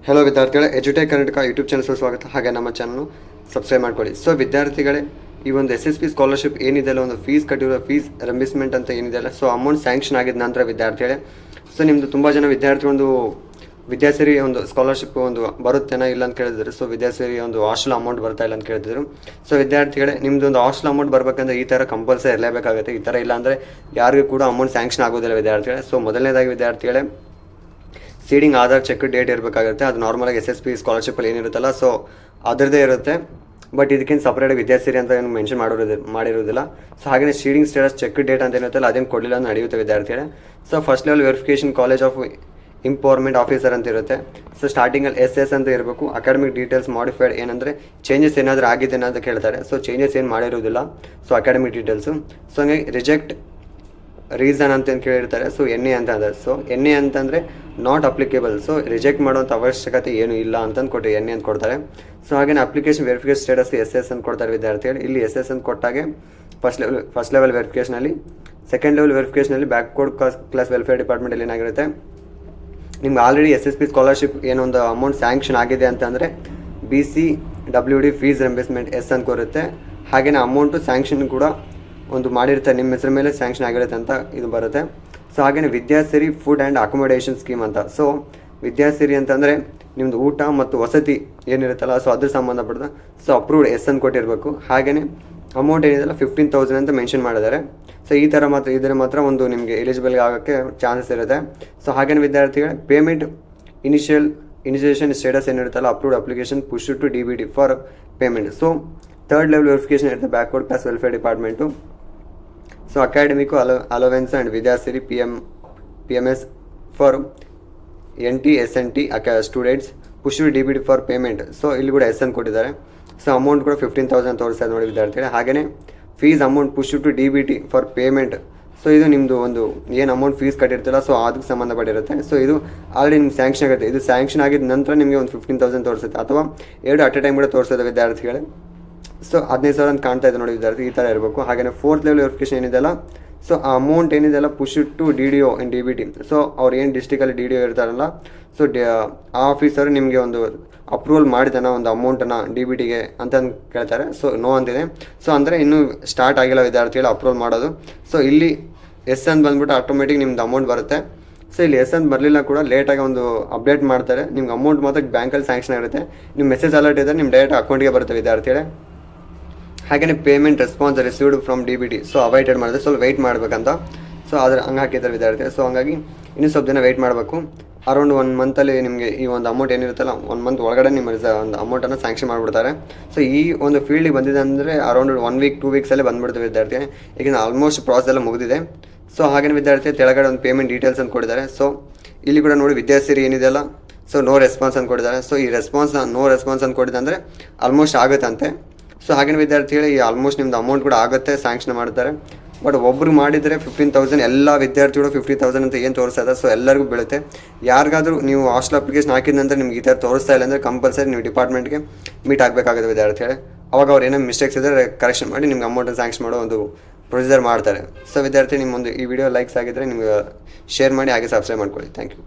Hello ವಿದ್ಯಾರ್ಥಿಗಳೇ, ಎಜುಟೆಕ್ Karnataka YouTube ಚಾನಲ್ಗೆ ಸ್ವಾಗತ. ಹಾಗೆ ನಮ್ಮ ಚಾನಲ್ನು ಸಬ್ಸ್ಕ್ರೈಬ್ ಮಾಡ್ಕೊಳ್ಳಿ. ಸೊ ವಿದ್ಯಾರ್ಥಿಗಳೇ, ಈ ಒಂದು SSP ಸ್ಕಾಲರ್ಶಿಪ್ ಏನಿದೆಯಲ್ಲ, ಒಂದು ಫೀಸ್ ಕಟ್ಟಿರೋ ಫೀಸ್ ರೆಂಬರ್ಸ್ಮೆಂಟ್ ಅಂತ ಏನಿದೆಯಲ್ಲ, ಸೊ ಅಮೌಂಟ್ ಸ್ಯಾಂಕ್ಷನ್ ಆಗಿದ ನಂತರ ವಿದ್ಯಾರ್ಥಿಗಳೇ, ಸೊ ನಿಮ್ಮದು ತುಂಬ ಜನ ವಿದ್ಯಾರ್ಥಿಗಳೊಂದು ವಿದ್ಯಾಸಿರಿ ಒಂದು ಸ್ಕಾಲರ್ಶಿಪ್ ಒಂದು ಬರುತ್ತೇನೋ ಇಲ್ಲ ಅಂತ ಕೇಳಿದ್ರು. ಸೊ ವಿದ್ಯಾಸಿರಿ ಒಂದು ಹಾಸ್ಟೆಲ್ ಅಮೌಂಟ್ ಬರ್ತಾ ಇಲ್ಲ ಅಂತ ಕೇಳಿದ್ರು. ಸೊ ವಿದ್ಯಾರ್ಥಿಗಳೇ, ನಿಮ್ಮದು ಒಂದು ಹಾಸ್ಟೆಲ್ ಅಮೌಂಟ್ ಬರಬೇಕಂದ್ರೆ ಈ ಥರ ಕಂಪಲ್ಸರಿ ಇರಲೇಬೇಕಾಗುತ್ತೆ. ಈ ಥರ ಇಲ್ಲ ಅಂದರೆ ಯಾರಿಗೂ ಕೂಡ ಅಮೌಂಟ್ ಸ್ಯಾಂಕ್ಷನ್ ಆಗೋದಿಲ್ಲ ವಿದ್ಯಾರ್ಥಿಗಳೇ. ಸೊ ಮೊದಲನೇದಾಗಿ ವಿದ್ಯಾರ್ಥಿಗಳೇ, ಸೀಡಿಂಗ್ ಆಧಾರ್ ಚೆಕ್ ಡೇಟ್ ಇರಬೇಕಾಗುತ್ತೆ. ಅದು ನಾರ್ಮಲಾಗಿ SSP ಸ್ಕಾಲರ್ಶಿಪ್ಪಲ್ಲಿ ಏನಿರುತ್ತಲ್ಲ, ಸೊ ಅದರದ್ದೇ ಇರುತ್ತೆ. ಬಟ್ ಇದಕ್ಕಿಂತ ಸಪ್ರೇಟಾಗಿ ವಿದ್ಯಾಸಿರಿ ಅಂತ ಏನು ಮೆನ್ಷನ್ ಮಾಡಿರೋದಿಲ್ಲ. ಸೊ ಹಾಗೆಯೇ ಸೀಡಿಂಗ್ ಸ್ಟೇಟಸ್ ಚೆಕ್ ಡೇಟ್ ಅಂತ ಏನಿರುತ್ತಲ್ಲ, ಅದೇನು ಕೊಡಲಿಲ್ಲ ಅಂತ ನಡೆಯುತ್ತೆ ವಿದ್ಯಾರ್ಥಿಗಳೇ. So first level verification college of empowerment officer ಅಂತ ಇರುತ್ತೆ. ಸೊ ಸ್ಟಾರ್ಟಿಂಗಲ್ಲಿ SS ಅಂತ ಇರಬೇಕು. ಅಕಾಡೆಮಿಕ್ ಡೀಟೇಲ್ಸ್ ಮಾಡಿಫೈಡ್ ಏನಂದರೆ ಚೇಂಜಸ್ ಏನಾದರೂ ಆಗಿದೆ ಅಂತ ಕೇಳ್ತಾರೆ. ಸೊ ಚೇಂಜಸ್ ಏನು ಮಾಡಿರೋದಿಲ್ಲ. So academic details. ಸೊ ಹಂಗಾಗಿ ರಿಜೆಕ್ಟ್ ರೀಸನ್ ಅಂತ ಕೇಳಿರ್ತಾರೆ. ಸೊ NA ಅಂತ ಅಂದರೆ, ಸೊ NA ಅಂತಂದರೆ ನಾಟ್ ಅಪ್ಲಿಕೇಬಲ್. ಸೊ ರಿಜೆಕ್ಟ್ ಮಾಡುವಂಥ ಅವಶ್ಯಕತೆ ಏನೂ ಇಲ್ಲ ಅಂತಂದು ಕೊಟ್ಟು NA ಅಂತ ಕೊಡ್ತಾರೆ. ಸೊ ಹಾಗೆ ಅಪ್ಲಿಕೇಶನ್ ವೆರಿಫಿಕೇಷನ್ ಸ್ಟೇಟಸ್ SS ಅಂತ ಕೊಡ್ತಾರೆ ವಿದ್ಯಾರ್ಥಿಗಳು. ಇಲ್ಲಿ SS ಅಂತ ಕೊಟ್ಟಾಗೆ ಫಸ್ಟ್ ಲೆವೆಲ್ ವೆರಿಫಿಕೇಷನಲ್ಲಿ, ಸೆಕೆಂಡ್ ಲೆವೆಲ್ ವೆರಿಫಿಕೇಷನಲ್ಲಿ ಬ್ಯಾಕ್ವರ್ಡ್ ಕ್ಲಾಸ್ ವೆಲ್ಫೇರ್ ಡಿಪಾರ್ಟ್ಮೆಂಟಲ್ಲಿ ಏನಾಗಿರುತ್ತೆ, ನಿಮ್ಗೆ ಆಲ್ರೆಡಿ SSP ಸ್ಕಾಲರ್ಶಿಪ್ ಏನೊಂದು ಅಮೌಂಟ್ ಸ್ಯಾಂಕ್ಷನ್ ಆಗಿದೆ ಅಂತಂದರೆ BCWD ಫೀಸ್ ರೆಂಬರ್ಸ್ಮೆಂಟ್ S ಅಂತ ಕೊರುತ್ತೆ. ಹಾಗೆಯೇ ಅಮೌಂಟು ಸ್ಯಾಂಕ್ಷನ್ ಕೂಡ ಒಂದು ಮಾಡಿರ್ತಾರೆ, ನಿಮ್ಮ ಹೆಸರ ಮೇಲೆ ಸ್ಯಾಂಕ್ಷನ್ ಆಗಿರುತ್ತೆ ಅಂತ ಇದು ಬರುತ್ತೆ. ಸೊ ಹಾಗೆಯೇ Vidyasiri food and accommodation scheme ಅಂತ. ಸೊ ವಿದ್ಯಾಸಿರಿ ಅಂತಂದರೆ ನಿಮ್ಮದು ಊಟ ಮತ್ತು ವಸತಿ ಏನಿರುತ್ತಲ್ಲ, ಸೊ ಅದ್ರ ಸಂಬಂಧಪಟ್ಟ ಸೊ ಅಪ್ರೂವ್ಡ್ S ಅಂತ ಕೊಟ್ಟಿರಬೇಕು. ಹಾಗೆಯೇ ಅಮೌಂಟ್ ಏನಿದೆಲ್ಲ 15,000 ಅಂತ ಮೆನ್ಷನ್ ಮಾಡಿದ್ದಾರೆ. ಸೊ ಈ ಥರ ಮಾತ್ರ ಒಂದು ನಿಮಗೆ ಎಲಿಜಿಬಲ್ ಆಗೋಕ್ಕೆ ಚಾನ್ಸಸ್ ಇರುತ್ತೆ. ಸೊ ಹಾಗೇನು ವಿದ್ಯಾರ್ಥಿಗಳೇ, ಪೇಮೆಂಟ್ ಇನಿಷಿಯೇಷನ್ ಸ್ಟೇಟಸ್ ಏನಿರುತ್ತಲ್ಲ, approved application push to DBT for payment. So third level verification ಇರುತ್ತೆ backward class welfare department. So academic allowance and Vidyasiri PMS for NT SNT students push to DBT for payment. So ಇಲ್ಲಿ ಕೂಡ S ಅಂತ ಕೊಟ್ಟಿದ್ದಾರೆ. So amount ಕೂಡ 15,000 ತೋರಿಸ್ತಾರೆ ನೋಡಿ ವಿದ್ಯಾರ್ಥಿಗಳೇ. ಹಾಗೆಯೇ fees amount push to DBT for payment. So ಇದು ನಿಮ್ಮದು ಒಂದು ಏನು ಅಮೌಂಟ್ ಫೀಸ್ ಕಟ್ಟಿರ್ತಿಲ್ಲ, ಸೊ ಅದಕ್ಕೆ ಸಂಬಂಧಪಟ್ಟಿರುತ್ತೆ. ಸೊ ಇದು ಆಲ್ರೆಡಿ ನಿಮ್ಗೆ ಸ್ಯಾಂಕ್ಷನ್ ಆಗುತ್ತೆ. ಇದು ಸ್ಯಾಂಕ್ಷನ್ ಆಗಿದ ನಂತರ ನಿಮಗೆ ಒಂದು 15,000 ತೋರಿಸುತ್ತೆ, ಅಥವಾ ಎರಡು ಅಟ್ ಎ ಟೈಮ್ ಕೂಡ ತೋರಿಸೋದು ವಿದ್ಯಾರ್ಥಿಗಳೇ. ಸೊ 15,000 ಅಂತ ಕಾಣ್ತಾ ಇದೆ ನೋಡಿ ವಿದ್ಯಾರ್ಥಿ, ಈ ಥರ ಇರಬೇಕು. ಹಾಗೆಯೇ ಫೋರ್ತ್ ಲೆವೆಲ್ ವೆರಿಫಿಕೇಷನ್ ಏನಿದೆಲ್ಲ, ಸೊ ಆ ಅಮೌಂಟ್ ಏನಿದೆಲ್ಲ push to DDO in DBT. So ಅವ್ರು ಏನು ಡಿಸ್ಟಿಕಲ್ಲಿ DDO ಇರ್ತಾರಲ್ಲ, ಸೊ ಆ ಆಫೀಸರ್ ನಿಮಗೆ ಒಂದು ಅಪ್ರೂವಲ್ ಮಾಡಿದಾನ ಒಂದು ಅಮೌಂಟನ್ನು DBTಗೆ ಅಂತ ಕೇಳ್ತಾರೆ. ಸೊ ನೋ ಅಂತಿದೆ. ಸೊ ಅಂದರೆ ಇನ್ನೂ ಸ್ಟಾರ್ಟ್ ಆಗಿಲ್ಲ ವಿದ್ಯಾರ್ಥಿಗಳು ಅಪ್ರೂವಲ್ ಮಾಡೋದು. ಸೊ ಇಲ್ಲಿ S ಅಂತ ಬಂದುಬಿಟ್ಟು ಆಟೋಮೆಟಿಕ್ ನಿಮ್ದು ಅಮೌಂಟ್ ಬರುತ್ತೆ. ಸೊ ಇಲ್ಲಿ S ಅಂತ ಬರಲಿಲ್ಲ ಕೂಡ ಲೇಟಾಗಿ ಒಂದು ಅಪ್ಡೇಟ್ ಮಾಡ್ತಾರೆ. ನಿಮ್ಗೆ ಅಮೌಂಟ್ ಮಾತ್ರ ಬ್ಯಾಂಕಲ್ಲಿ ಸ್ಯಾಂಕ್ಷನ್ ಆಗುತ್ತೆ. ನಿಮ್ಮ ಮೆಸೇಜ್ ಅಲರ್ಟ್ ಇದ್ದರೆ ನಿಮ್ಮ ಡೈರೆಕ್ಟ್ ಅಕೌಂಟಿಗೆ ಬರುತ್ತೆ ವಿದ್ಯಾರ್ಥಿಗಳೇ. ಹಾಗೆಯೇ payment response received from DBT. So awaited ಮಾಡಿದ್ರೆ ಸ್ವಲ್ಪ ವೆಯ್ಟ್ ಮಾಡಬೇಕಂತ. ಸೊ ಅದ್ರ ಹಂಗೆ ಹಾಕಿದ್ದಾರೆ ವಿದ್ಯಾರ್ಥಿ. ಸೊ ಹಂಗಾಗಿ ಇನ್ನೂ ಸ್ವಲ್ಪ ದಿನ ವೆಯ್ಟ್ ಮಾಡಬೇಕು. ಅರೌಂಡ್ 1 ಮಂತಲ್ಲಿ ನಿಮಗೆ ಈ ಒಂದು ಅಮೌಂಟ್ ಏನಿರುತ್ತಲ್ಲ, 1 ಮಂತ್ ಒಳಗಡೆ ನಿಮ್ಮ ಒಂದು ಅಮೌಂಟನ್ನು ಸ್ಯಾಂಕ್ಷನ್ ಮಾಡಿಬಿಡ್ತಾರೆ. ಸೊ ಈ ಒಂದು ಫೀಲ್ಡಿಗೆ ಬಂದಿದೆ ಅಂದರೆ ಅರೌಂಡ್ 1 ವೀಕ್ 2 ವೀಕ್ಸಲ್ಲೇ ಬಂದುಬಿಡ್ತೀವಿ ವಿದ್ಯಾರ್ಥಿ. ಈಗಿನ ಆಲ್ಮೋಸ್ಟ್ ಪ್ರಾಸೆಸ್ ಎಲ್ಲ ಮುಗಿದಿದೆ. ಸೊ ಹಾಗೇನು ವಿದ್ಯಾರ್ಥಿ ಕೆಳಗಡೆ ಒಂದು ಪೇಮೆಂಟ್ ಡೀಟೇಲ್ಸ್ ಅಂತ ಕೊಟ್ಟಿದ್ದಾರೆ. ಸೊ ಇಲ್ಲಿ ಕೂಡ ನೋಡಿ ವಿದ್ಯಾಸಿರಿ ಏನಿದೆಯಲ್ಲ, ಸೊ ನೋ ರೆಸ್ಪಾನ್ಸ್ ಅಂತ ಕೊಟ್ಟಿದ್ದಾರೆ. ಸೊ ಈ ನೋ ರೆಸ್ಪಾನ್ಸ್ ಅಂತ ಕೊಟ್ಟಿದೆ ಅಂದರೆ ಆಲ್ಮೋಸ್ಟ್ ಆಗುತ್ತಂತೆ. ಸೊ ಹಾಗೇನು ವಿದ್ಯಾರ್ಥಿಗಳು ಈ ಆಲ್ಮೋಸ್ಟ್ ನಿಮ್ಮದು ಅಮೌಂಟ್ ಕೂಡ ಆಗುತ್ತೆ, ಸ್ಯಾಂಕ್ಷನ್ ಮಾಡ್ತಾರೆ. ಬಟ್ ಒಬ್ಬರು ಮಾಡಿದರೆ 15,000, ಎಲ್ಲ ವಿದ್ಯಾರ್ಥಿಗಳು 50,000 ಅಂತ ಏನು ತೋರಿಸ್ತಾ ಇದೆ. ಸೊ ಎಲ್ಲರಿಗೂ ಬೀಳುತ್ತೆ. ಯಾರಿಗಾದರೂ ನೀವು ಹಾಸ್ಟೆಲ್ ಅಪ್ಲಿಕೇಶನ್ ಹಾಕಿದ ನಂತರ ನಿಮ್ಗೆ ಈ ಥರ ತೋರಿಸ್ತಾ ಇಲ್ಲ ಅಂದರೆ ಕಂಪಲ್ಸರಿ ನೀವು ಡಿಪಾರ್ಟ್ಮೆಂಟ್ಗೆ ಮೀಟ್ ಆಗಬೇಕಾಗುತ್ತೆ ವಿದ್ಯಾರ್ಥಿಗಳೇ. ಅವಾಗ ಅವ್ರು ಏನೋ ಮಿಸ್ಟೇಕ್ಸ್ ಇದ್ದರೆ ಕರೆಕ್ಷನ್ ಮಾಡಿ ನಿಮ್ಗೆ ಅಮೌಂಟನ್ನು ಸ್ಯಾಂಕ್ಷನ್ ಮಾಡೋ ಒಂದು ಪ್ರೊಸೀಜರ್ ಮಾಡ್ತಾರೆ. ಸೊ ವಿದ್ಯಾರ್ಥಿ, ನಿಮ್ಮೊಂದು ಈ ವಿಡಿಯೋ ಲೈಕ್ಸ್ ಆಗಿದ್ದರೆ ನಿಮ್ಗೆ ಶೇರ್ ಮಾಡಿ, ಹಾಗೆ ಸಬ್ಸ್ಕ್ರೈಬ್ ಮಾಡ್ಕೊಳ್ಳಿ. Thank you.